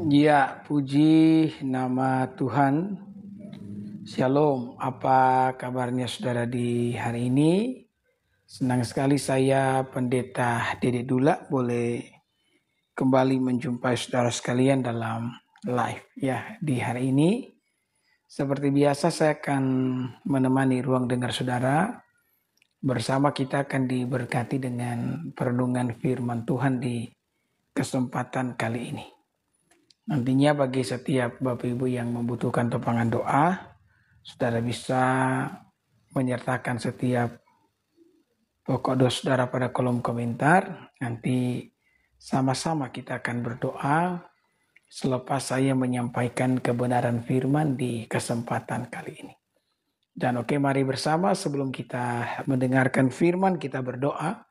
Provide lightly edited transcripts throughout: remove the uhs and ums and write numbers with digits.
Ya, puji nama Tuhan. Shalom, apa kabarnya saudara di hari ini? Senang sekali saya Pendeta Dede Dula boleh kembali menjumpai saudara sekalian dalam live ya di hari ini. Seperti biasa saya akan menemani ruang dengar saudara. Bersama kita akan diberkati dengan perenungan firman Tuhan di kesempatan kali ini. Nantinya bagi setiap Bapak Ibu yang membutuhkan topangan doa, saudara bisa menyertakan setiap pokok doa saudara pada kolom komentar. Nanti sama-sama kita akan berdoa selepas saya menyampaikan kebenaran firman di kesempatan kali ini. Dan mari bersama sebelum kita mendengarkan firman kita berdoa.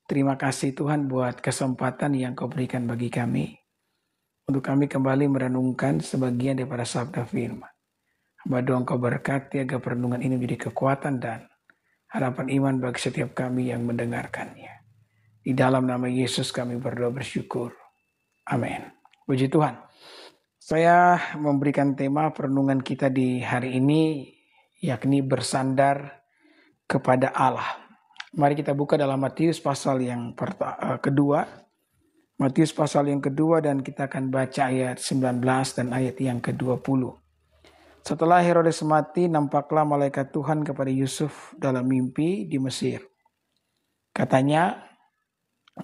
Terima kasih Tuhan buat kesempatan yang Kau berikan bagi kami untuk kami kembali merenungkan sebagian daripada sabda firman. Hamba doa Engkau berkati agar perenungan ini menjadi kekuatan dan harapan iman bagi setiap kami yang mendengarkannya. Di dalam nama Yesus kami berdoa bersyukur. Amin. Puji Tuhan. Saya memberikan tema perenungan kita di hari ini, yakni bersandar kepada Allah. Mari kita buka dalam Matius pasal yang kedua. Matius pasal yang kedua dan kita akan baca ayat 19 dan ayat yang ke-20. Setelah Herodes mati, nampaklah malaikat Tuhan kepada Yusuf dalam mimpi di Mesir. Katanya,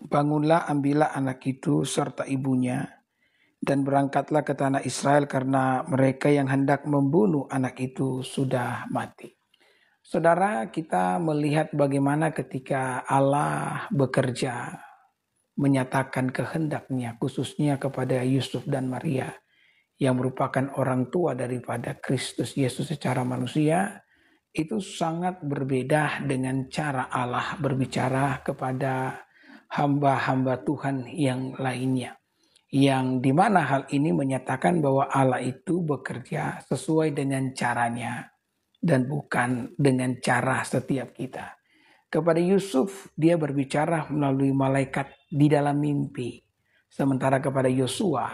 bangunlah, ambillah anak itu serta ibunya dan berangkatlah ke tanah Israel karena mereka yang hendak membunuh anak itu sudah mati. Saudara, kita melihat bagaimana ketika Allah bekerja menyatakan kehendaknya khususnya kepada Yusuf dan Maria yang merupakan orang tua daripada Kristus Yesus secara manusia, itu sangat berbeda dengan cara Allah berbicara kepada hamba-hamba Tuhan yang lainnya. Yang dimana hal ini menyatakan bahwa Allah itu bekerja sesuai dengan caranya dan bukan dengan cara setiap kita. Kepada Yusuf dia berbicara melalui malaikat di dalam mimpi. Sementara kepada Yosua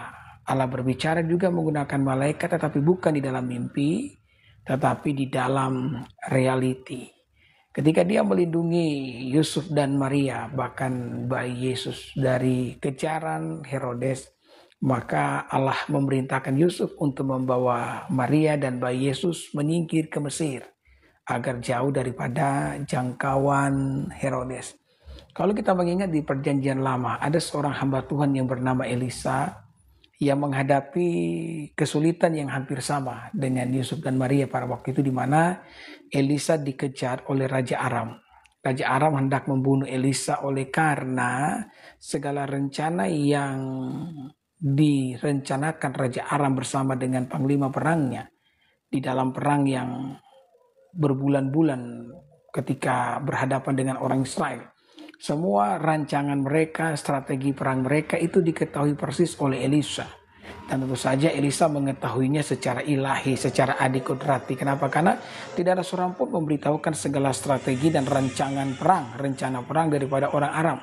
Allah berbicara juga menggunakan malaikat tetapi bukan di dalam mimpi tetapi di dalam reality. Ketika dia melindungi Yusuf dan Maria bahkan bayi Yesus dari kejaran Herodes, maka Allah memerintahkan Yusuf untuk membawa Maria dan bayi Yesus menyingkir ke Mesir agar jauh daripada jangkauan Herodes. Kalau kita mengingat di perjanjian lama, ada seorang hamba Tuhan yang bernama Elisa yang menghadapi kesulitan yang hampir sama dengan Yusuf dan Maria pada waktu itu, di mana Elisa dikejar oleh Raja Aram. Raja Aram hendak membunuh Elisa oleh karena segala rencana yang direncanakan Raja Aram bersama dengan panglima perangnya di dalam perang yang berbulan-bulan ketika berhadapan dengan orang Israel. Semua rancangan mereka, strategi perang mereka itu diketahui persis oleh Elisa. Dan tentu saja Elisa mengetahuinya secara ilahi, secara adikodrati. Kenapa? Karena tidak ada seorang pun memberitahukan segala strategi dan rancangan perang, rencana perang daripada orang Aram.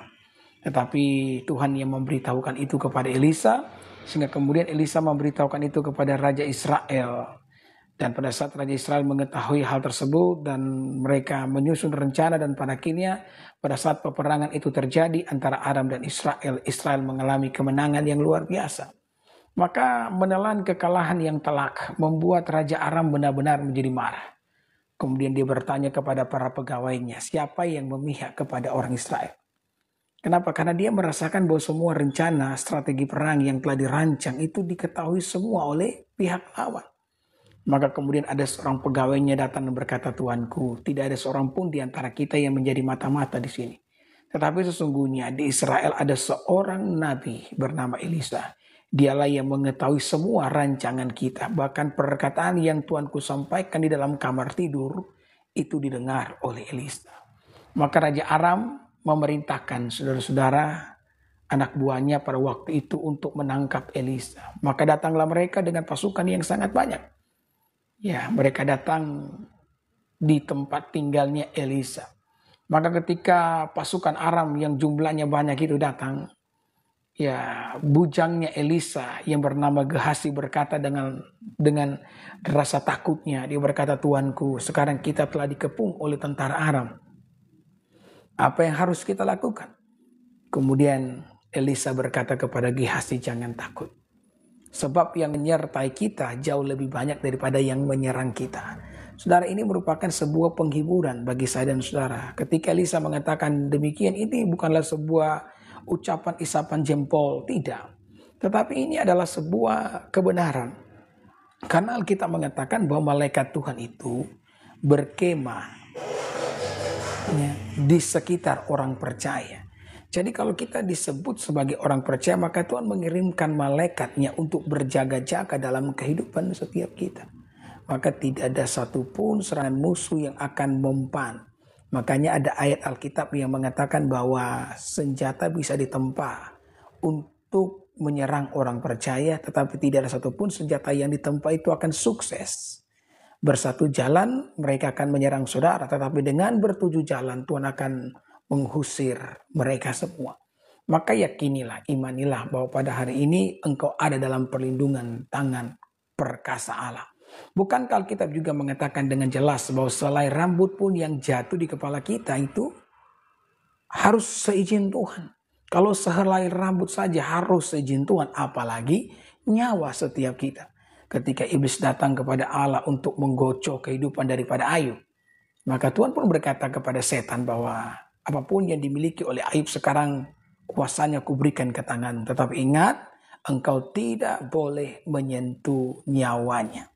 Tetapi Tuhan yang memberitahukan itu kepada Elisa, sehingga kemudian Elisa memberitahukan itu kepada Raja Israel. Dan pada saat Raja Israel mengetahui hal tersebut dan mereka menyusun rencana, dan pada akhirnya pada saat peperangan itu terjadi antara Aram dan Israel, Israel mengalami kemenangan yang luar biasa. Maka menelan kekalahan yang telak membuat Raja Aram benar-benar menjadi marah. Kemudian dia bertanya kepada para pegawainya, siapa yang memihak kepada orang Israel? Kenapa? Karena dia merasakan bahwa semua rencana strategi perang yang telah dirancang itu diketahui semua oleh pihak lawan. Maka kemudian ada seorang pegawainya datang dan berkata, Tuanku, tidak ada seorang pun di antara kita yang menjadi mata-mata di sini. Tetapi sesungguhnya di Israel ada seorang nabi bernama Elisa. Dialah yang mengetahui semua rancangan kita. Bahkan perkataan yang Tuanku sampaikan di dalam kamar tidur itu didengar oleh Elisa. Maka Raja Aram memerintahkan saudara-saudara anak buahnya pada waktu itu untuk menangkap Elisa. Maka datanglah mereka dengan pasukan yang sangat banyak. Ya, mereka datang di tempat tinggalnya Elisa. Maka ketika pasukan Aram yang jumlahnya banyak itu datang, bujangnya Elisa yang bernama Gehasi berkata dengan rasa takutnya, dia berkata, "Tuanku, sekarang kita telah dikepung oleh tentara Aram. Apa yang harus kita lakukan?" Kemudian Elisa berkata kepada Gehasi, "Jangan takut. Sebab yang menyertai kita jauh lebih banyak daripada yang menyerang kita." Saudara, ini merupakan sebuah penghiburan bagi saya dan saudara. Ketika Elisa mengatakan demikian, ini bukanlah sebuah ucapan isapan jempol, tidak. Tetapi ini adalah sebuah kebenaran. Karena Alkitab mengatakan bahwa malaikat Tuhan itu berkemah di sekitar orang percaya. Jadi kalau kita disebut sebagai orang percaya, maka Tuhan mengirimkan malaikatnya untuk berjaga-jaga dalam kehidupan setiap kita. Maka tidak ada satupun serangan musuh yang akan mempan. Makanya ada ayat Alkitab yang mengatakan bahwa senjata bisa ditempa untuk menyerang orang percaya, tetapi tidak ada satupun senjata yang ditempa itu akan sukses. Bersatu jalan mereka akan menyerang saudara, tetapi dengan bertujuh jalan Tuhan akan mengusir mereka semua. Maka yakinilah, imanilah bahwa pada hari ini engkau ada dalam perlindungan tangan perkasa Allah. Bukankah Alkitab juga mengatakan dengan jelas bahwa selai rambut pun yang jatuh di kepala kita itu harus seizin Tuhan. Kalau sehelai rambut saja harus seizin Tuhan, apalagi nyawa setiap kita. Ketika iblis datang kepada Allah untuk menggocok kehidupan daripada Ayub, maka Tuhan pun berkata kepada setan bahwa apapun yang dimiliki oleh Ayub sekarang kuasanya kuberikan ke tangan. Tetapi ingat, engkau tidak boleh menyentuh nyawanya.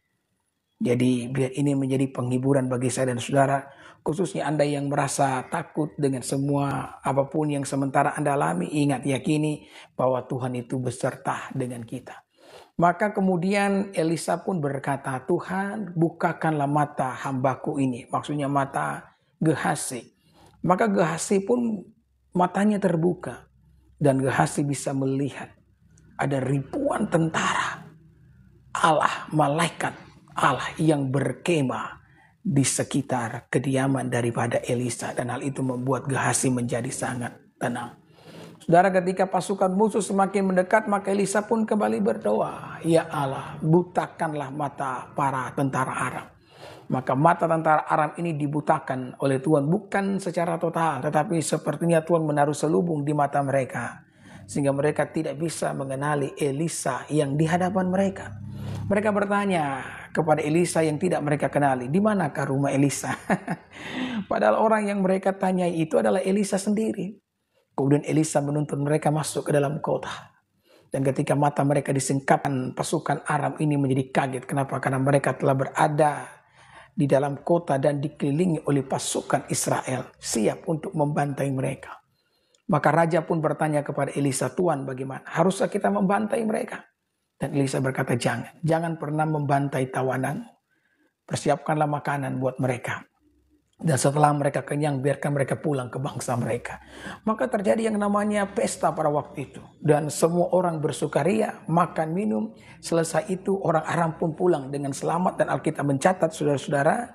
Jadi biar ini menjadi penghiburan bagi saya dan saudara, khususnya Anda yang merasa takut dengan semua apapun yang sementara Anda alami, ingat, yakini bahwa Tuhan itu beserta dengan kita. Maka kemudian Elisa pun berkata, "Tuhan, bukakanlah mata hambaku ini." Maksudnya mata Gehasi. Maka Gehasi pun matanya terbuka dan Gehasi bisa melihat ada ribuan tentara Allah, malaikat Allah yang berkemah di sekitar kediaman daripada Elisa, dan hal itu membuat Gehasi menjadi sangat tenang. Saudara, ketika pasukan musuh semakin mendekat, maka Elisa pun kembali berdoa, "Ya Allah, butakanlah mata para tentara Aram." Maka mata tentara Aram ini dibutakan oleh Tuhan, bukan secara total, tetapi sepertinya Tuhan menaruh selubung di mata mereka, sehingga mereka tidak bisa mengenali Elisa yang di hadapan mereka. Mereka bertanya kepada Elisa yang tidak mereka kenali, "Di manakah rumah Elisa?" Padahal orang yang mereka tanyai itu adalah Elisa sendiri. Kemudian Elisa menuntun mereka masuk ke dalam kota. Dan ketika mata mereka disingkapkan, pasukan Aram ini menjadi kaget. Kenapa? Karena mereka telah berada di dalam kota dan dikelilingi oleh pasukan Israel, siap untuk membantai mereka. Maka raja pun bertanya kepada Elisa, "Tuan, bagaimana? Haruskah kita membantai mereka?" Dan Elisa berkata, jangan pernah membantai tawanan. Persiapkanlah makanan buat mereka. Dan setelah mereka kenyang, biarkan mereka pulang ke bangsa mereka. Maka terjadi yang namanya pesta pada waktu itu. Dan semua orang bersukaria, makan, minum. Selesai itu orang Aram pun pulang dengan selamat. Dan Alkitab mencatat, saudara-saudara,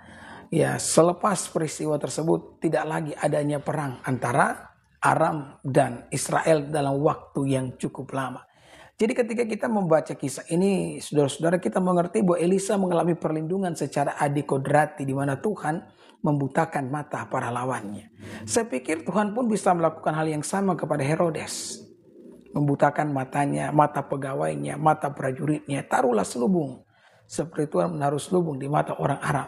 selepas peristiwa tersebut tidak lagi adanya perang antara Aram dan Israel dalam waktu yang cukup lama. Jadi ketika kita membaca kisah ini, saudara-saudara, kita mengerti bahwa Elisa mengalami perlindungan secara adikodrati, di mana Tuhan membutakan mata para lawannya. Saya pikir Tuhan pun bisa melakukan hal yang sama kepada Herodes. Membutakan matanya, mata pegawainya, mata prajuritnya. Taruhlah selubung. Seperti Tuhan menaruh selubung di mata orang Aram.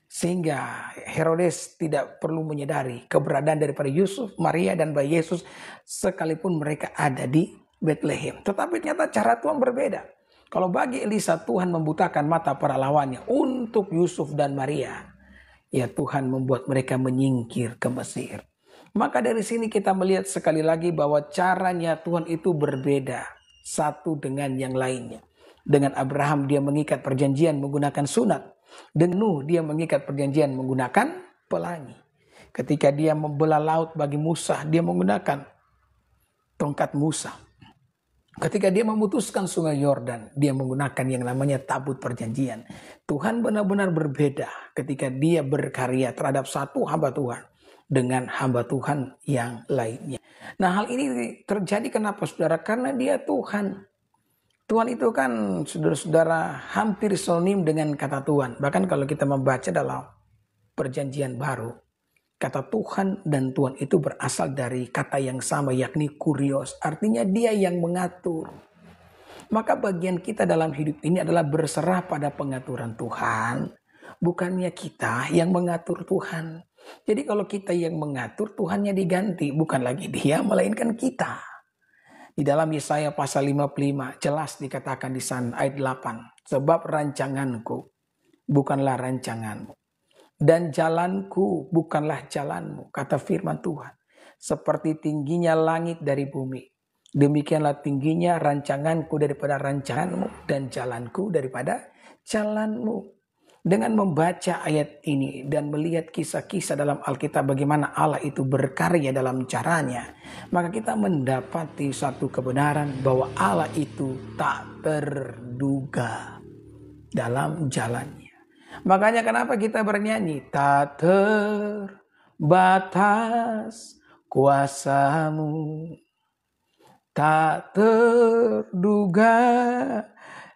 Sehingga Herodes tidak perlu menyadari keberadaan daripada Yusuf, Maria, dan bayi Yesus, sekalipun mereka ada di Bethlehem. Tetapi ternyata cara Tuhan berbeda. Kalau bagi Elisa Tuhan membutakan mata para lawannya, untuk Yusuf dan Maria, Tuhan membuat mereka menyingkir ke Mesir. Maka dari sini kita melihat sekali lagi bahwa caranya Tuhan itu berbeda satu dengan yang lainnya. Dengan Abraham dia mengikat perjanjian menggunakan sunat. Dengan Nuh dia mengikat perjanjian menggunakan pelangi. Ketika dia membelah laut bagi Musa, dia menggunakan tongkat Musa. Ketika dia memutuskan sungai Yordan, dia menggunakan yang namanya tabut perjanjian. Tuhan benar-benar berbeda ketika dia berkarya terhadap satu hamba Tuhan. dengan hamba Tuhan yang lainnya. Nah, hal ini terjadi kenapa saudara? Karena dia Tuhan. Tuhan itu kan saudara-saudara hampir sinonim dengan kata Tuhan. Bahkan kalau kita membaca dalam perjanjian baru, kata Tuhan dan Tuhan itu berasal dari kata yang sama, yakni kurios. Artinya dia yang mengatur. Maka bagian kita dalam hidup ini adalah berserah pada pengaturan Tuhan. Bukannya kita yang mengatur Tuhan. Jadi kalau kita yang mengatur, Tuhannya diganti. Bukan lagi dia, melainkan kita. Di dalam Yesaya pasal 55 jelas dikatakan di sana ayat 8. Sebab rancanganku bukanlah rancanganmu. Dan jalanku bukanlah jalanmu. Kata firman Tuhan. Seperti tingginya langit dari bumi. Demikianlah tingginya rancanganku daripada rancanganmu. Dan jalanku daripada jalanmu. Dengan membaca ayat ini dan melihat kisah-kisah dalam Alkitab bagaimana Allah itu berkarya dalam caranya, maka kita mendapati satu kebenaran bahwa Allah itu tak terduga dalam jalannya. Makanya kenapa kita bernyanyi, tak terbatas kuasamu, tak terduga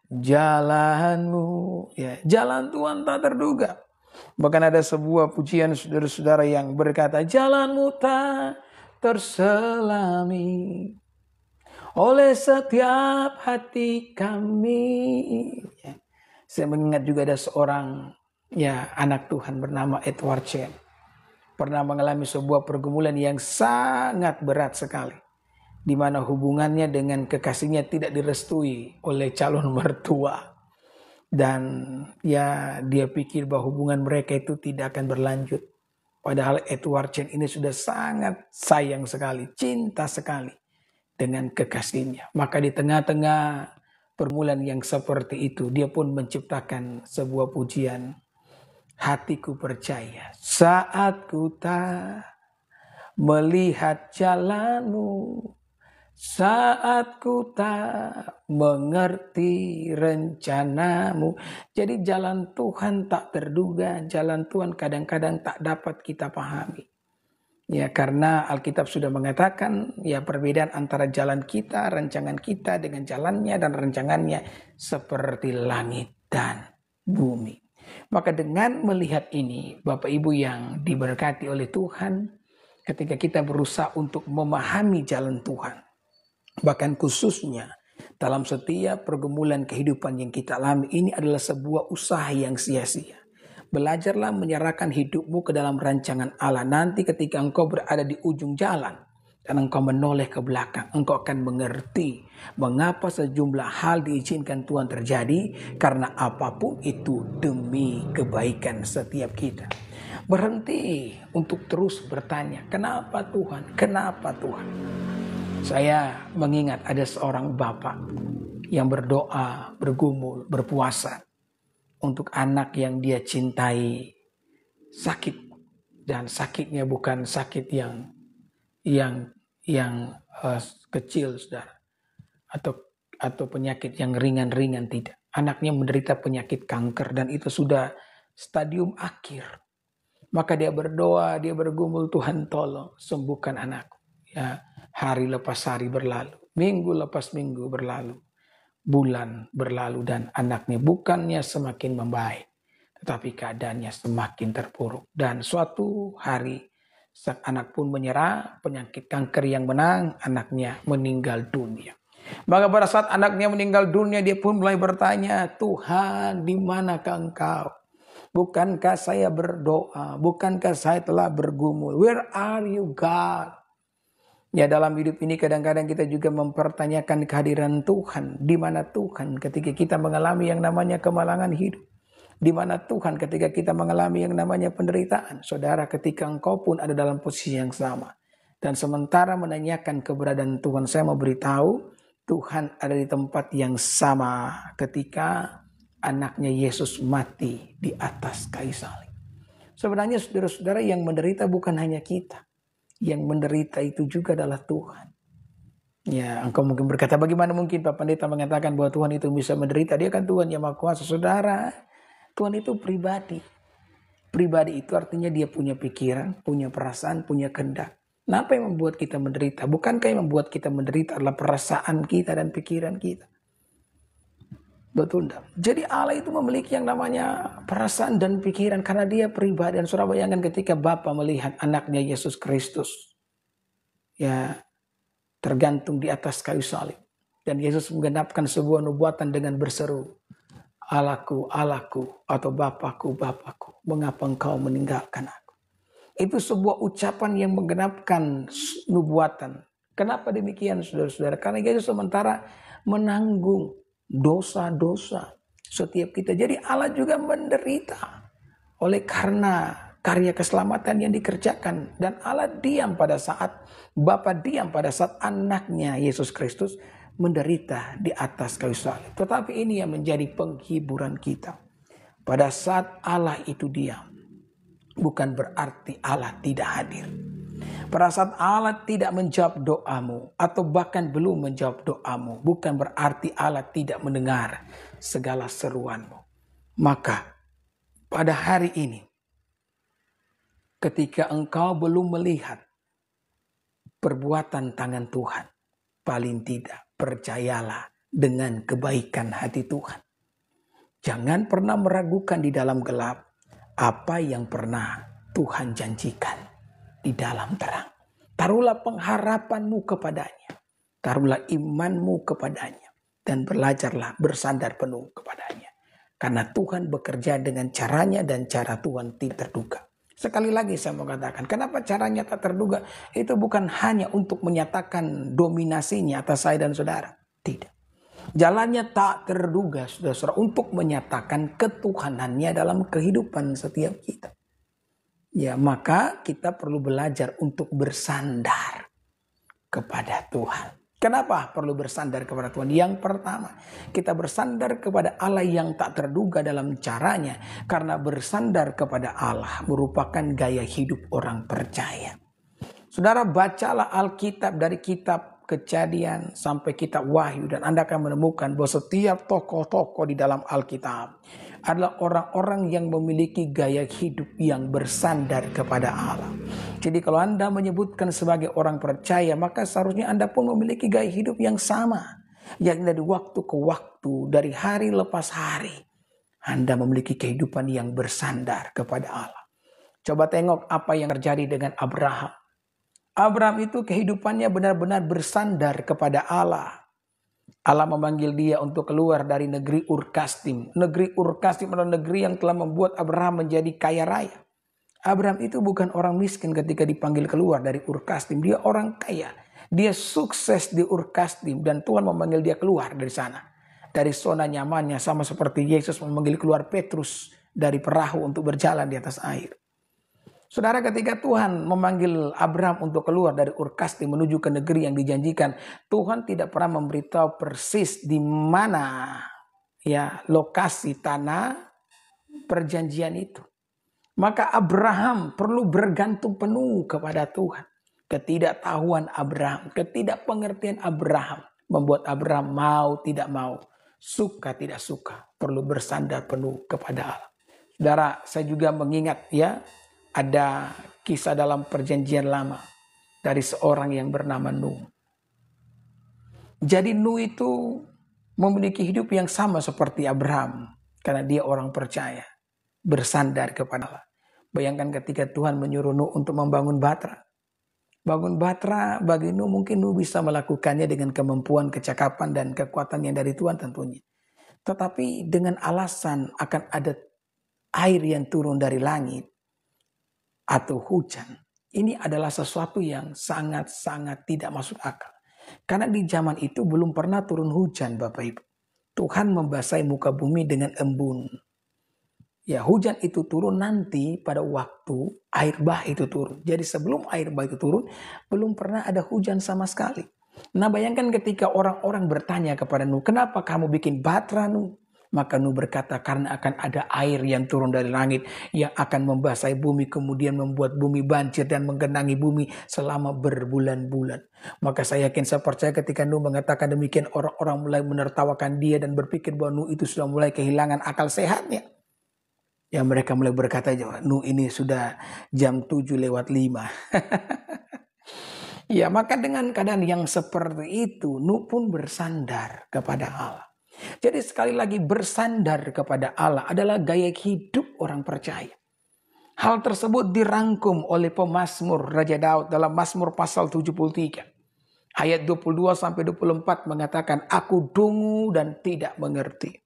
jalanmu, ya, jalan Tuhan tak terduga. Bahkan ada sebuah pujian saudara-saudara yang berkata, jalanmu tak terselami oleh setiap hati kami. Ya. Saya mengingat juga ada seorang anak Tuhan bernama Edward Chen. Pernah mengalami sebuah pergumulan yang sangat berat sekali, di mana hubungannya dengan kekasihnya tidak direstui oleh calon mertua. Dan dia pikir bahwa hubungan mereka itu tidak akan berlanjut. Padahal Edward Chen ini sudah sangat sayang sekali, cinta sekali dengan kekasihnya. Maka di tengah-tengah permulaan yang seperti itu, dia pun menciptakan sebuah pujian. Hatiku percaya saat ku tak melihat jalanmu, saat ku tak mengerti rencanamu. Jadi jalan Tuhan tak terduga, jalan Tuhan kadang-kadang tak dapat kita pahami. Ya, karena Alkitab sudah mengatakan perbedaan antara jalan kita, rancangan kita dengan jalannya dan rancangannya seperti langit dan bumi. Maka dengan melihat ini, Bapak Ibu yang diberkati oleh Tuhan, ketika kita berusaha untuk memahami jalan Tuhan, bahkan khususnya dalam setiap pergumulan kehidupan yang kita alami, ini adalah sebuah usaha yang sia-sia. Belajarlah menyerahkan hidupmu ke dalam rancangan Allah. Nanti ketika engkau berada di ujung jalan dan engkau menoleh ke belakang, engkau akan mengerti mengapa sejumlah hal diizinkan Tuhan terjadi, karena apapun itu demi kebaikan setiap kita. Berhenti untuk terus bertanya, kenapa Tuhan? Kenapa Tuhan? Saya mengingat ada seorang bapak yang berdoa, bergumul, berpuasa untuk anak yang dia cintai sakit, dan sakitnya bukan sakit yang kecil, saudara, atau penyakit yang ringan-ringan, tidak. Anaknya menderita penyakit kanker dan itu sudah stadium akhir. Maka dia berdoa, dia bergumul, Tuhan tolong sembuhkan anakku. Ya, hari lepas hari berlalu, minggu lepas minggu berlalu, bulan berlalu, dan anaknya bukannya semakin membaik, tetapi keadaannya semakin terpuruk. Dan suatu hari sang anak pun menyerah, penyakit kanker yang menang, anaknya meninggal dunia. Maka pada saat anaknya meninggal dunia, dia pun mulai bertanya, Tuhan, di manakah Engkau? Bukankah saya berdoa? Bukankah saya telah bergumul? Where are you, God? Ya, dalam hidup ini kadang-kadang kita juga mempertanyakan kehadiran Tuhan. Di mana Tuhan ketika kita mengalami yang namanya kemalangan hidup? Di mana Tuhan ketika kita mengalami yang namanya penderitaan? Saudara, ketika engkau pun ada dalam posisi yang sama, dan sementara menanyakan keberadaan Tuhan, saya mau beritahu, Tuhan ada di tempat yang sama ketika anaknya Yesus mati di atas kayu salib. Sebenarnya saudara-saudara, yang menderita bukan hanya kita. Yang menderita itu juga adalah Tuhan. Ya, engkau mungkin berkata, bagaimana mungkin Pak Pendeta mengatakan bahwa Tuhan itu bisa menderita? Dia kan Tuhan yang Maha Kuasa. Saudara, Tuhan itu pribadi. Pribadi itu artinya dia punya pikiran, punya perasaan, punya kehendak. Nah, apa yang membuat kita menderita? Bukankah yang membuat kita menderita adalah perasaan kita dan pikiran kita? Betul enggak? Jadi Allah itu memiliki yang namanya perasaan dan pikiran karena dia pribadi. Dan saudara bayangkan ketika Bapa melihat anaknya Yesus Kristus, ya, tergantung di atas kayu salib. Dan Yesus menggenapkan sebuah nubuatan dengan berseru, Allahku, Allahku, atau Bapakku, Bapakku, mengapa engkau meninggalkan aku? Itu sebuah ucapan yang menggenapkan nubuatan. Kenapa demikian, saudara-saudara? Karena Yesus sementara menanggung dosa-dosa setiap kita. Jadi Allah juga menderita oleh karena karya keselamatan yang dikerjakan. Dan Allah diam pada saat, Bapa diam pada saat anaknya Yesus Kristus menderita di atas kayu salib. Tetapi ini yang menjadi penghiburan kita. Pada saat Allah itu diam, bukan berarti Allah tidak hadir. Pada saat Allah tidak menjawab doamu atau bahkan belum menjawab doamu, bukan berarti Allah tidak mendengar segala seruanmu. Maka pada hari ini, ketika engkau belum melihat perbuatan tangan Tuhan, paling tidak percayalah dengan kebaikan hati Tuhan. Jangan pernah meragukan di dalam gelap apa yang pernah Tuhan janjikan di dalam terang. Taruhlah pengharapanmu kepadanya. Taruhlah imanmu kepadanya. Dan belajarlah bersandar penuh kepadanya. Karena Tuhan bekerja dengan caranya dan cara Tuhan tidak terduga. Sekali lagi saya mengatakan, kenapa caranya tak terduga? Itu bukan hanya untuk menyatakan dominasinya atas saya dan saudara. Tidak. Jalannya tak terduga, saudara-saudara, untuk menyatakan ketuhanannya dalam kehidupan setiap kita. Ya, maka kita perlu belajar untuk bersandar kepada Tuhan. Kenapa perlu bersandar kepada Tuhan? Yang pertama, kita bersandar kepada Allah yang tak terduga dalam caranya. Karena bersandar kepada Allah merupakan gaya hidup orang percaya. Saudara, bacalah Alkitab dari kitab Kejadian sampai kitab Wahyu, dan Anda akan menemukan bahwa setiap tokoh-tokoh di dalam Alkitab adalah orang-orang yang memiliki gaya hidup yang bersandar kepada Allah. Jadi kalau Anda menyebutkan sebagai orang percaya, maka seharusnya Anda pun memiliki gaya hidup yang sama. Yang dari waktu ke waktu, dari hari lepas hari, Anda memiliki kehidupan yang bersandar kepada Allah. Coba tengok apa yang terjadi dengan Abraham. Abraham itu kehidupannya benar-benar bersandar kepada Allah. Allah memanggil dia untuk keluar dari negeri Ur Kasdim. Negeri Ur Kasdim adalah negeri yang telah membuat Abraham menjadi kaya raya. Abraham itu bukan orang miskin ketika dipanggil keluar dari Ur Kasdim. Dia orang kaya. Dia sukses di Ur Kasdim dan Tuhan memanggil dia keluar dari sana. Dari zona nyamannya, sama seperti Yesus memanggil keluar Petrus dari perahu untuk berjalan di atas air. Saudara, ketika Tuhan memanggil Abraham untuk keluar dari Ur Kasdim menuju ke negeri yang dijanjikan, Tuhan tidak pernah memberitahu persis di mana ya lokasi tanah perjanjian itu. Maka Abraham perlu bergantung penuh kepada Tuhan. Ketidaktahuan Abraham, ketidakpengertian Abraham membuat Abraham mau tidak mau, suka tidak suka, perlu bersandar penuh kepada Allah. Saudara, saya juga mengingat ya, ada kisah dalam perjanjian lama dari seorang yang bernama Nuh. Jadi Nuh itu memiliki hidup yang sama seperti Abraham. Karena dia orang percaya, bersandar kepada Allah. Bayangkan ketika Tuhan menyuruh Nuh untuk membangun batra. Bangun batra bagi Nuh, mungkin Nuh bisa melakukannya dengan kemampuan, kecakapan, dan kekuatan yang dari Tuhan tentunya. Tetapi dengan alasan akan ada air yang turun dari langit atau hujan. Ini adalah sesuatu yang sangat-sangat tidak masuk akal. Karena di zaman itu belum pernah turun hujan, Bapak Ibu. Tuhan membasahi muka bumi dengan embun. Ya, hujan itu turun nanti pada waktu air bah itu turun. Jadi sebelum air bah itu turun, belum pernah ada hujan sama sekali. Nah, bayangkan ketika orang-orang bertanya kepada Nuh, kenapa kamu bikin batra, Nuh? Maka Nuh berkata, karena akan ada air yang turun dari langit yang akan membasahi bumi, kemudian membuat bumi banjir dan menggenangi bumi selama berbulan-bulan. Maka saya yakin, saya percaya ketika Nuh mengatakan demikian, orang-orang mulai menertawakan dia dan berpikir bahwa Nuh itu sudah mulai kehilangan akal sehatnya. Ya mereka mulai berkata, Nu ini sudah jam 7:05. Ya maka dengan keadaan yang seperti itu, Nu pun bersandar kepada Allah. Jadi sekali lagi bersandar kepada Allah adalah gaya hidup orang percaya. Hal tersebut dirangkum oleh pemazmur Raja Daud dalam Mazmur pasal 73. Ayat 22-24 mengatakan, aku dungu dan tidak mengerti.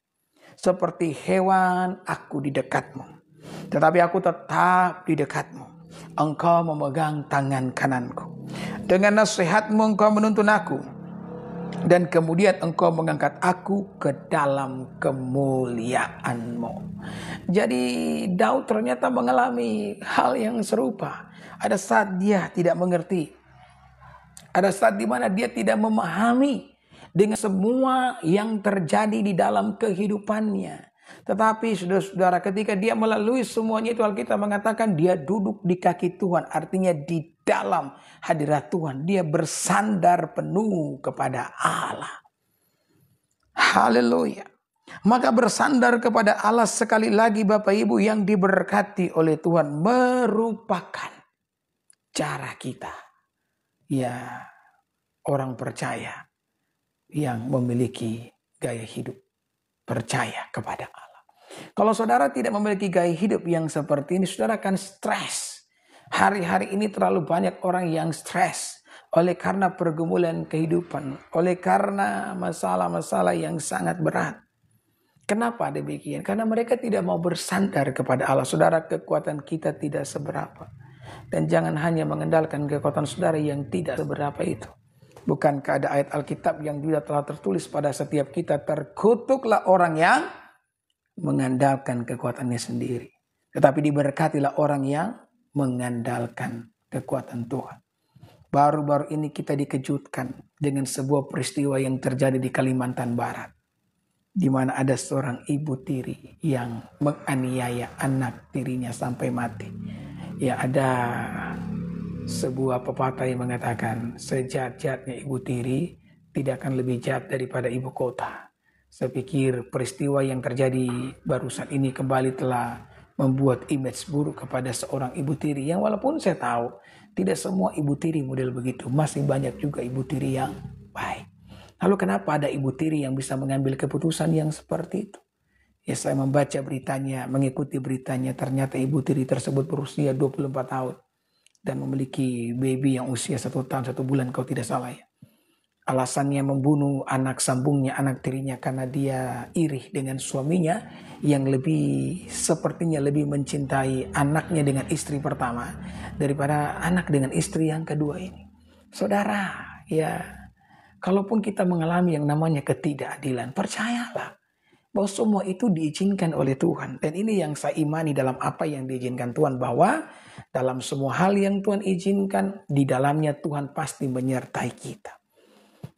Seperti hewan aku di dekatmu. Tetapi aku tetap di dekatmu. Engkau memegang tangan kananku. Dengan nasihatmu engkau menuntun aku. Dan kemudian engkau mengangkat aku ke dalam kemuliaanmu. Jadi Daud ternyata mengalami hal yang serupa. Ada saat dia tidak mengerti. Ada saat di mana dia tidak memahami dengan semua yang terjadi di dalam kehidupannya. Tetapi saudara-saudara, ketika dia melalui semuanya itu, Alkitab mengatakan dia duduk di kaki Tuhan. Artinya di dalam hadirat Tuhan. Dia bersandar penuh kepada Allah. Haleluya. Maka bersandar kepada Allah sekali lagi Bapak Ibu yang diberkati oleh Tuhan merupakan cara kita. Ya, orang percaya yang memiliki gaya hidup percaya kepada Allah. Kalau saudara tidak memiliki gaya hidup yang seperti ini, saudara akan stres. Hari-hari ini terlalu banyak orang yang stres oleh karena pergumulan kehidupan, oleh karena masalah-masalah yang sangat berat. Kenapa demikian? Karena mereka tidak mau bersandar kepada Allah. Saudara, kekuatan kita tidak seberapa. Dan jangan hanya mengandalkan kekuatan saudara yang tidak seberapa itu. Bukankah ada ayat Alkitab yang juga telah tertulis pada setiap kita, terkutuklah orang yang mengandalkan kekuatannya sendiri. Tetapi diberkatilah orang yang mengandalkan kekuatan Tuhan. Baru-baru ini kita dikejutkan dengan sebuah peristiwa yang terjadi di Kalimantan Barat. Di mana ada seorang ibu tiri yang menganiaya anak tirinya sampai mati. Ya, ada sebuah pepatah yang mengatakan sejahat-jahatnya ibu tiri tidak akan lebih jahat daripada ibu kota. Saya pikir peristiwa yang terjadi barusan ini kembali telah membuat image buruk kepada seorang ibu tiri yang walaupun saya tahu tidak semua ibu tiri model begitu, masih banyak juga ibu tiri yang baik. Lalu kenapa ada ibu tiri yang bisa mengambil keputusan yang seperti itu? Ya, saya membaca beritanya, mengikuti beritanya, ternyata ibu tiri tersebut berusia 24 tahun dan memiliki baby yang usia 1 tahun 1 bulan kalau tidak salah ya. Alasannya membunuh anak sambungnya, anak tirinya karena dia iri dengan suaminya yang sepertinya lebih mencintai anaknya dengan istri pertama daripada anak dengan istri yang kedua ini. Saudara, ya kalaupun kita mengalami yang namanya ketidakadilan, percayalah bahwa semua itu diizinkan oleh Tuhan. Dan ini yang saya imani dalam apa yang diizinkan Tuhan, bahwa dalam semua hal yang Tuhan izinkan, di dalamnya Tuhan pasti menyertai kita.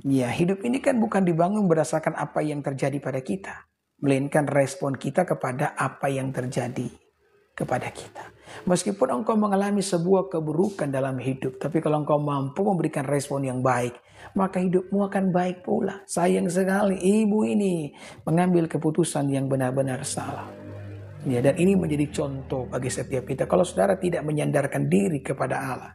Ya, hidup ini kan bukan dibangun berdasarkan apa yang terjadi pada kita, melainkan respon kita kepada apa yang terjadi kepada kita. Meskipun engkau mengalami sebuah keburukan dalam hidup, tapi kalau engkau mampu memberikan respon yang baik, maka hidupmu akan baik pula. Sayang sekali ibu ini mengambil keputusan yang benar-benar salah. Ya, dan ini menjadi contoh bagi setiap kita. Kalau saudara tidak menyandarkan diri kepada Allah,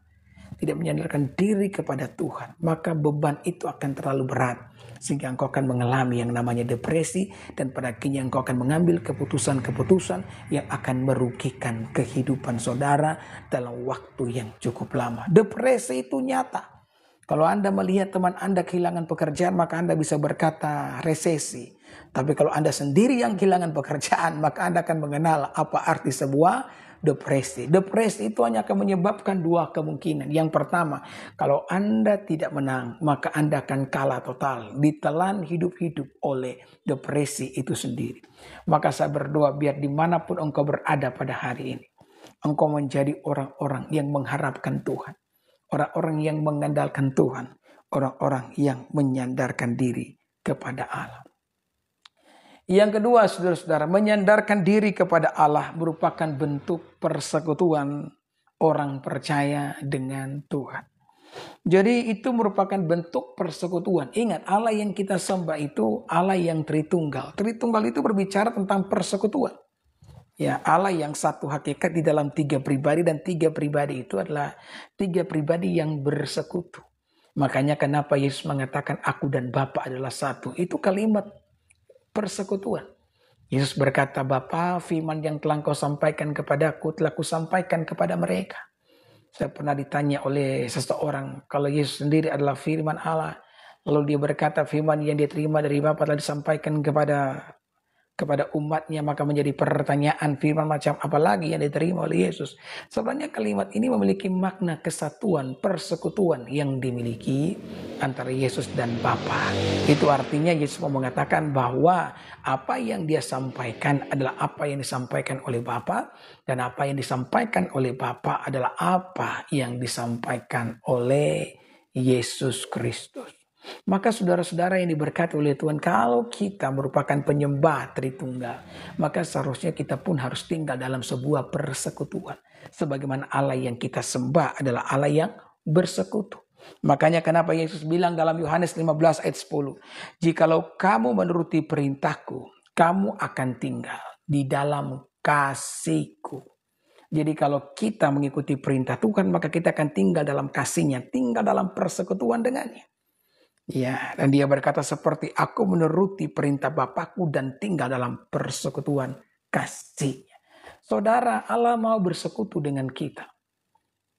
tidak menyandarkan diri kepada Tuhan, maka beban itu akan terlalu berat. Sehingga engkau akan mengalami yang namanya depresi. Dan pada akhirnya engkau akan mengambil keputusan-keputusan yang akan merugikan kehidupan saudara dalam waktu yang cukup lama. Depresi itu nyata. Kalau Anda melihat teman Anda kehilangan pekerjaan, maka Anda bisa berkata resesi. Tapi kalau Anda sendiri yang kehilangan pekerjaan, maka Anda akan mengenal apa arti sebuah depresi. Depresi itu hanya akan menyebabkan 2 kemungkinan. Yang pertama, kalau Anda tidak menang, maka Anda akan kalah total, ditelan hidup-hidup oleh depresi itu sendiri. Maka saya berdoa biar dimanapun engkau berada pada hari ini, engkau menjadi orang-orang yang mengharapkan Tuhan, orang-orang yang mengandalkan Tuhan, orang-orang yang menyandarkan diri kepada Allah. Yang kedua, saudara-saudara, menyandarkan diri kepada Allah merupakan bentuk persekutuan orang percaya dengan Tuhan. Jadi itu merupakan bentuk persekutuan. Ingat, Allah yang kita sembah itu Allah yang Tritunggal. Tritunggal itu berbicara tentang persekutuan. Ya, Allah yang satu hakikat di dalam tiga pribadi, dan tiga pribadi itu adalah tiga pribadi yang bersekutu. Makanya kenapa Yesus mengatakan aku dan Bapa adalah satu. Itu kalimat persekutuan. Yesus berkata, Bapa, firman yang telah kau sampaikan kepadaku telah kusampaikan kepada mereka. Saya pernah ditanya oleh seseorang, kalau Yesus sendiri adalah firman Allah, lalu dia berkata firman yang dia terima dari Bapa telah disampaikan kepada umatnya, maka menjadi pertanyaan firman macam apa lagi yang diterima oleh Yesus. Sebenarnya kalimat ini memiliki makna kesatuan, persekutuan yang dimiliki antara Yesus dan Bapa. Itu artinya Yesus mau mengatakan bahwa apa yang dia sampaikan adalah apa yang disampaikan oleh Bapa, dan apa yang disampaikan oleh Bapa adalah apa yang disampaikan oleh Yesus Kristus. Maka saudara-saudara yang diberkati oleh Tuhan, kalau kita merupakan penyembah Tritunggal, maka seharusnya kita pun harus tinggal dalam sebuah persekutuan. Sebagaimana Allah yang kita sembah adalah Allah yang bersekutu. Makanya kenapa Yesus bilang dalam Yohanes 15 ayat 10, jikalau kamu menuruti perintahku, kamu akan tinggal di dalam kasihku. Jadi kalau kita mengikuti perintah Tuhan, maka kita akan tinggal dalam kasihnya, tinggal dalam persekutuan dengannya. Ya, dan dia berkata seperti aku menuruti perintah Bapakku dan tinggal dalam persekutuan kasihnya. Saudara, Allah mau bersekutu dengan kita.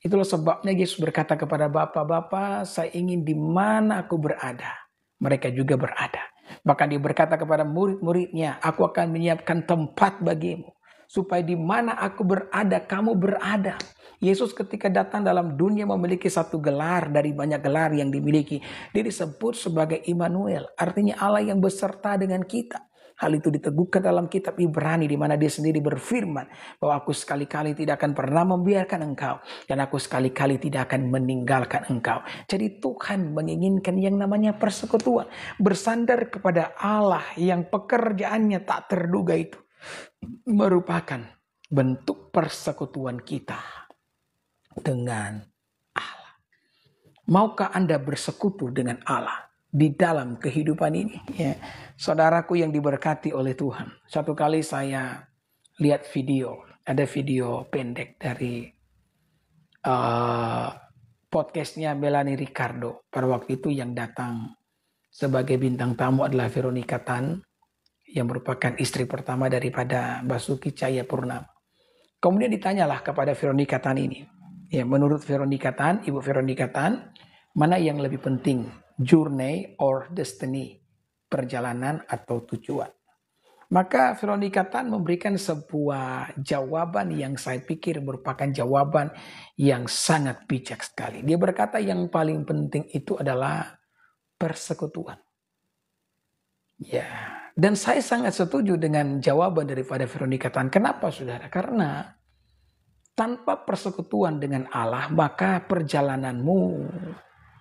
Itulah sebabnya Yesus berkata kepada Bapa, saya ingin di mana aku berada, mereka juga berada. Bahkan dia berkata kepada murid-muridnya, aku akan menyiapkan tempat bagimu, supaya di mana aku berada, kamu berada. Yesus ketika datang dalam dunia memiliki satu gelar dari banyak gelar yang dimiliki. Dia disebut sebagai Immanuel, artinya Allah yang beserta dengan kita. Hal itu diteguhkan dalam kitab Ibrani di mana dia sendiri berfirman bahwa aku sekali-kali tidak akan pernah membiarkan engkau dan aku sekali-kali tidak akan meninggalkan engkau. Jadi Tuhan menginginkan yang namanya persekutuan, bersandar kepada Allah yang pekerjaannya tak terduga itu merupakan bentuk persekutuan kita dengan Allah. Maukah Anda bersekutu dengan Allah di dalam kehidupan ini? Ya. Saudaraku yang diberkati oleh Tuhan. Satu kali saya lihat ada video pendek dari podcastnya Melanie Ricardo. Pada waktu itu yang datang sebagai bintang tamu adalah Veronica Tan, yang merupakan istri pertama daripada Basuki Cahayapurnama. Kemudian ditanyalah kepada Veronica Tan ini. Ya, menurut Veronica Tan, Ibu Veronica Tan, mana yang lebih penting? Journey or destiny? Perjalanan atau tujuan? Maka Veronica Tan memberikan sebuah jawaban yang saya pikir merupakan jawaban yang sangat bijak sekali. Dia berkata yang paling penting itu adalah persekutuan. Ya, dan saya sangat setuju dengan jawaban daripada Veronica Tan. Kenapa, saudara? Karena tanpa persekutuan dengan Allah, maka perjalananmu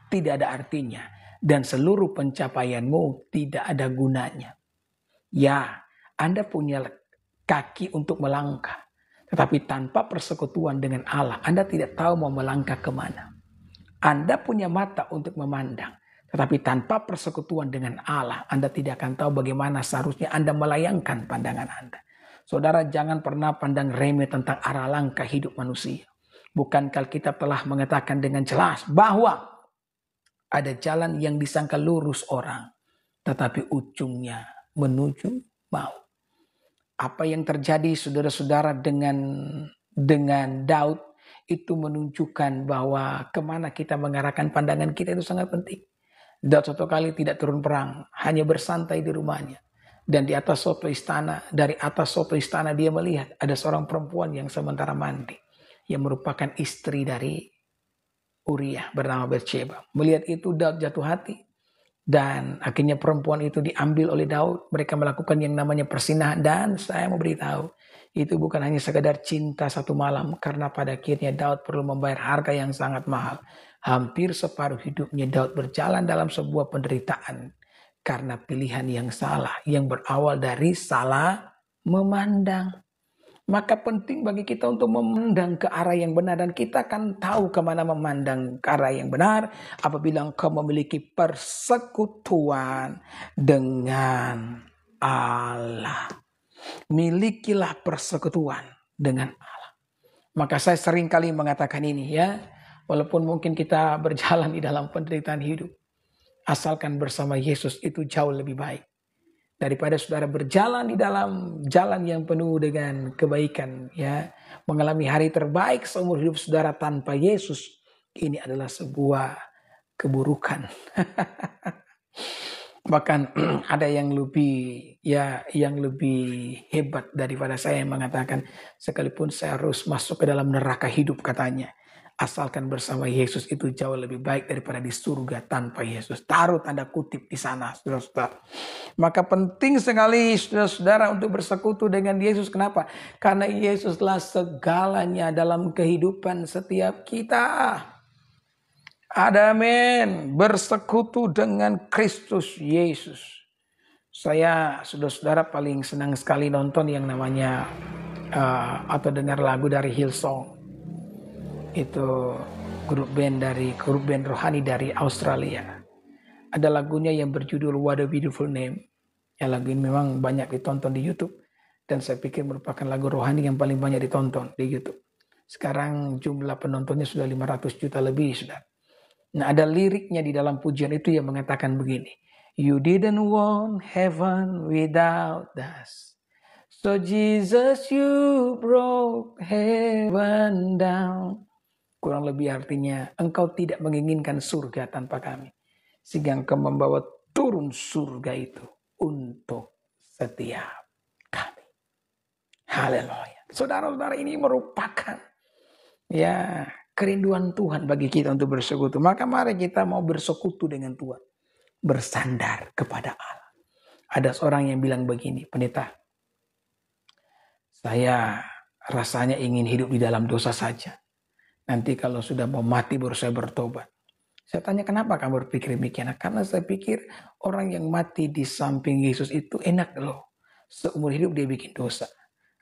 tidak ada artinya. Dan seluruh pencapaianmu tidak ada gunanya. Ya, Anda punya kaki untuk melangkah. Tetapi tanpa persekutuan dengan Allah, Anda tidak tahu mau melangkah kemana. Anda punya mata untuk memandang. Tetapi tanpa persekutuan dengan Allah, Anda tidak akan tahu bagaimana seharusnya Anda melayangkan pandangan Anda. Saudara, jangan pernah pandang remeh tentang arah langkah hidup manusia. Bukankah Alkitab telah mengatakan dengan jelas bahwa ada jalan yang disangka lurus orang, tetapi ujungnya menuju maut. Apa yang terjadi saudara-saudara dengan Daud itu menunjukkan bahwa kemana kita mengarahkan pandangan kita itu sangat penting. Daud satu kali tidak turun perang, hanya bersantai di rumahnya. Dan di atas soto istana, dari atas soto istana dia melihat ada seorang perempuan yang sementara mandi, yang merupakan istri dari Uriah bernama Bathsheba. Melihat itu Daud jatuh hati. Dan akhirnya perempuan itu diambil oleh Daud. Mereka melakukan yang namanya persinahan. Dan saya mau beritahu, itu bukan hanya sekedar cinta satu malam. Karena pada akhirnya Daud perlu membayar harga yang sangat mahal. Hampir separuh hidupnya Daud berjalan dalam sebuah penderitaan. Karena pilihan yang salah, yang berawal dari salah memandang. Maka penting bagi kita untuk memandang ke arah yang benar. Dan kita akan tahu kemana memandang ke arah yang benar apabila engkau memiliki persekutuan dengan Allah. milikilah persekutuan dengan Allah. Maka saya sering kali mengatakan ini ya, walaupun mungkin kita berjalan di dalam penderitaan hidup, asalkan bersama Yesus itu jauh lebih baik. Daripada saudara berjalan di dalam jalan yang penuh dengan kebaikan ya, mengalami hari terbaik seumur hidup saudara tanpa Yesus, ini adalah sebuah keburukan. Bahkan ada yang lebih hebat daripada saya yang mengatakan sekalipun saya harus masuk ke dalam neraka hidup katanya, asalkan bersama Yesus itu jauh lebih baik daripada di surga tanpa Yesus. Taruh tanda kutip di sana, saudara-saudara. Maka penting sekali saudara-saudara untuk bersekutu dengan Yesus. Kenapa? Karena Yesuslah segalanya dalam kehidupan setiap kita. Ada amin. Bersekutu dengan Kristus Yesus. Saya, saudara-saudara, paling senang sekali nonton yang namanya atau dengar lagu dari Hillsong. Itu grup band rohani dari Australia. Ada lagunya yang berjudul What a Beautiful Name. Ya, lagu ini memang banyak ditonton di YouTube. Dan saya pikir merupakan lagu rohani yang paling banyak ditonton di YouTube. Sekarang jumlah penontonnya sudah 500 juta lebih, saudara. Nah, ada liriknya di dalam pujian itu yang mengatakan begini. You didn't want heaven without us. So Jesus, you broke heaven down. Kurang lebih artinya, engkau tidak menginginkan surga tanpa kami. Sehingga engkau membawa turun surga itu untuk setiap kami. Haleluya. Saudara-saudara, ini merupakan kerinduan Tuhan bagi kita untuk bersekutu. Maka mari kita mau bersekutu dengan Tuhan. Bersandar kepada Allah. Ada seorang yang bilang begini, pendeta, saya rasanya ingin hidup di dalam dosa saja. Nanti kalau sudah mau mati baru saya bertobat. Saya tanya, kenapa kamu berpikir demikian? Karena saya pikir orang yang mati di samping Yesus itu enak loh. Seumur hidup dia bikin dosa.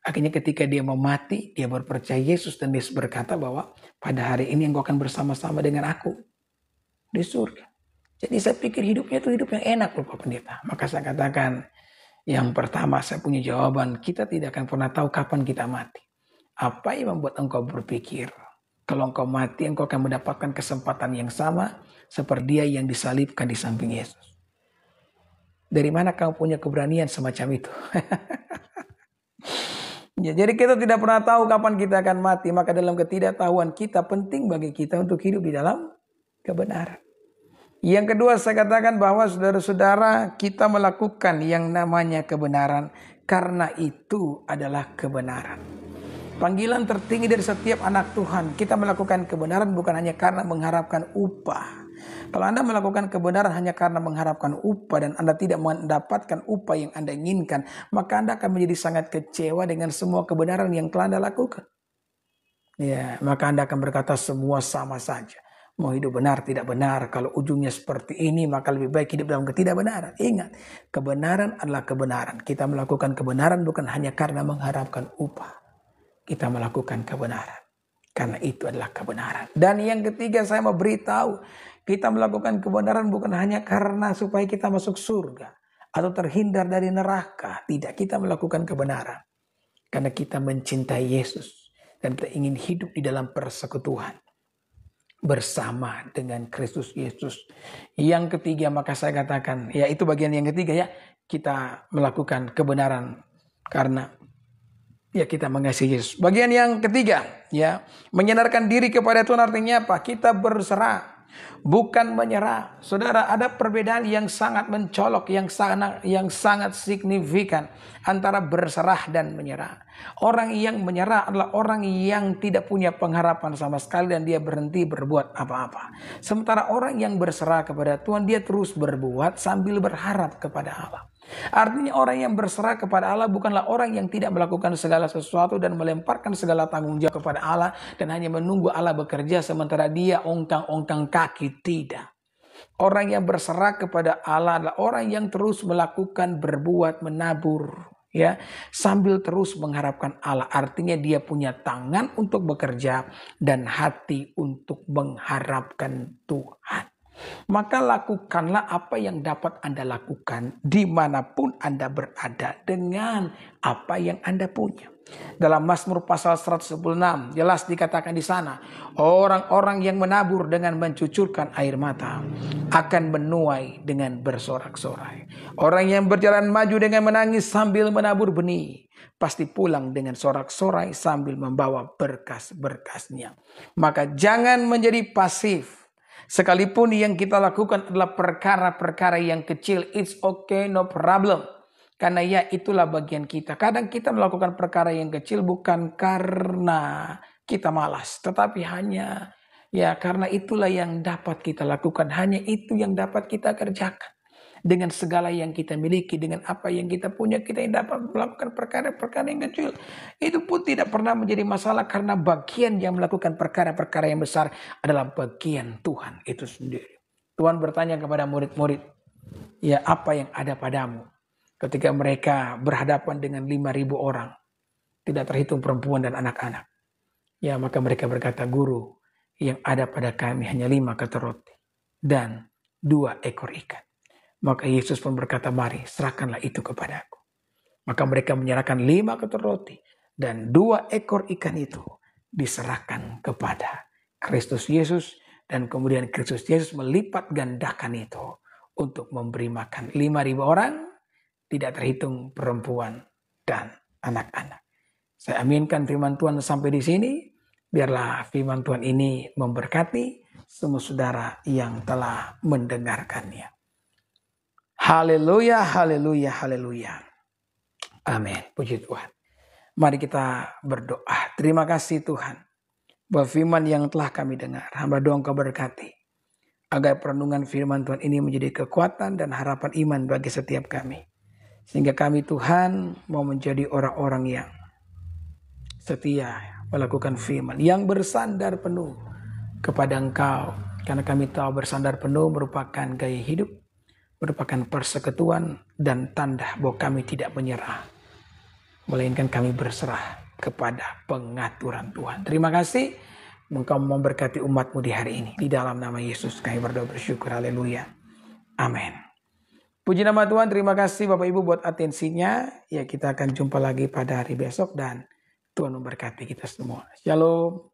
Akhirnya ketika dia mau mati, dia berpercaya Yesus dan dia berkata bahwa pada hari ini engkau akan bersama-sama dengan aku di surga. Jadi saya pikir hidupnya itu hidup yang enak loh Pak Pendeta. Maka saya katakan, yang pertama saya punya jawaban, kita tidak akan pernah tahu kapan kita mati. Apa yang membuat engkau berpikir, kalau engkau mati engkau akan mendapatkan kesempatan yang sama seperti dia yang disalibkan di samping Yesus. Dari mana kamu punya keberanian semacam itu? Ya, jadi kita tidak pernah tahu kapan kita akan mati. Maka dalam ketidaktahuan kita penting bagi kita untuk hidup di dalam kebenaran. Yang kedua saya katakan bahwa saudara-saudara kita melakukan yang namanya kebenaran. Karena itu adalah kebenaran. Panggilan tertinggi dari setiap anak Tuhan. Kita melakukan kebenaran bukan hanya karena mengharapkan upah. Kalau Anda melakukan kebenaran hanya karena mengharapkan upah dan Anda tidak mendapatkan upah yang Anda inginkan, maka Anda akan menjadi sangat kecewa dengan semua kebenaran yang telah Anda lakukan. Ya, maka Anda akan berkata semua sama saja. Mau hidup benar, tidak benar. Kalau ujungnya seperti ini, maka lebih baik hidup dalam ketidakbenaran. Ingat, kebenaran adalah kebenaran. Kita melakukan kebenaran bukan hanya karena mengharapkan upah. Kita melakukan kebenaran. Karena itu adalah kebenaran. Dan yang ketiga saya mau beritahu, kita melakukan kebenaran bukan hanya karena supaya kita masuk surga atau terhindar dari neraka. Tidak, kita melakukan kebenaran karena kita mencintai Yesus dan kita ingin hidup di dalam persekutuan bersama dengan Kristus Yesus. Yang ketiga, maka saya katakan, ya itu bagian yang ketiga ya, kita melakukan kebenaran karena ya kita mengasihi Yesus. Bagian yang ketiga, ya, menyandarkan diri kepada Tuhan artinya apa? Kita berserah. Bukan menyerah. Saudara, ada perbedaan yang sangat mencolok, yang sangat signifikan antara berserah dan menyerah. Orang yang menyerah adalah orang yang tidak punya pengharapan sama sekali dan dia berhenti berbuat apa-apa. Sementara orang yang berserah kepada Tuhan, dia terus berbuat sambil berharap kepada Allah. Artinya orang yang berserah kepada Allah bukanlah orang yang tidak melakukan segala sesuatu dan melemparkan segala tanggung jawab kepada Allah dan hanya menunggu Allah bekerja sementara dia ongkang-ongkang kaki. Tidak. Orang yang berserah kepada Allah adalah orang yang terus melakukan, berbuat, menabur, ya, sambil terus mengharapkan Allah. Artinya dia punya tangan untuk bekerja dan hati untuk mengharapkan Tuhan. Maka lakukanlah apa yang dapat Anda lakukan dimanapun Anda berada dengan apa yang Anda punya. Dalam Mazmur pasal 116 jelas dikatakan di sana, orang-orang yang menabur dengan mencucurkan air mata akan menuai dengan bersorak-sorai. Orang yang berjalan maju dengan menangis sambil menabur benih pasti pulang dengan sorak-sorai sambil membawa berkas-berkasnya. Maka jangan menjadi pasif. Sekalipun yang kita lakukan adalah perkara-perkara yang kecil, it's okay, no problem. Karena ya itulah bagian kita. Kadang kita melakukan perkara yang kecil bukan karena kita malas. Tetapi hanya ya karena itulah yang dapat kita lakukan. Hanya itu yang dapat kita kerjakan. Dengan segala yang kita miliki, dengan apa yang kita punya, kita yang dapat melakukan perkara-perkara yang kecil. Itu pun tidak pernah menjadi masalah karena bagian yang melakukan perkara-perkara yang besar adalah bagian Tuhan itu sendiri. Tuhan bertanya kepada murid-murid, ya apa yang ada padamu? Ketika mereka berhadapan dengan 5.000 orang, tidak terhitung perempuan dan anak-anak. Ya maka mereka berkata, Guru, yang ada pada kami hanya 5 ketur roti dan 2 ekor ikan. Maka Yesus pun berkata, mari serahkanlah itu kepadaku. Maka mereka menyerahkan 5 ketur roti dan 2 ekor ikan itu diserahkan kepada Kristus Yesus. Dan kemudian Kristus Yesus melipat gandakan itu untuk memberi makan 5.000 orang, tidak terhitung perempuan dan anak-anak. Saya aminkan firman Tuhan sampai di sini. Biarlah firman Tuhan ini memberkati semua saudara yang telah mendengarkannya. Haleluya, haleluya, haleluya. Amin. Puji Tuhan. Mari kita berdoa. Terima kasih Tuhan. Bahwa firman yang telah kami dengar. Hamba doa Engkau berkati. Agar perenungan firman Tuhan ini menjadi kekuatan dan harapan iman bagi setiap kami. Sehingga kami Tuhan mau menjadi orang-orang yang setia melakukan firman. Yang bersandar penuh kepada Engkau. Karena kami tahu bersandar penuh merupakan gaya hidup. Merupakan persekutuan dan tanda bahwa kami tidak menyerah. Melainkan kami berserah kepada pengaturan Tuhan. Terima kasih. Engkau memberkati umat-Mu di hari ini. Di dalam nama Yesus kami berdoa bersyukur. Haleluya. Amin. Puji nama Tuhan. Terima kasih Bapak Ibu buat atensinya. Ya kita akan jumpa lagi pada hari besok. Dan Tuhan memberkati kita semua. Shalom.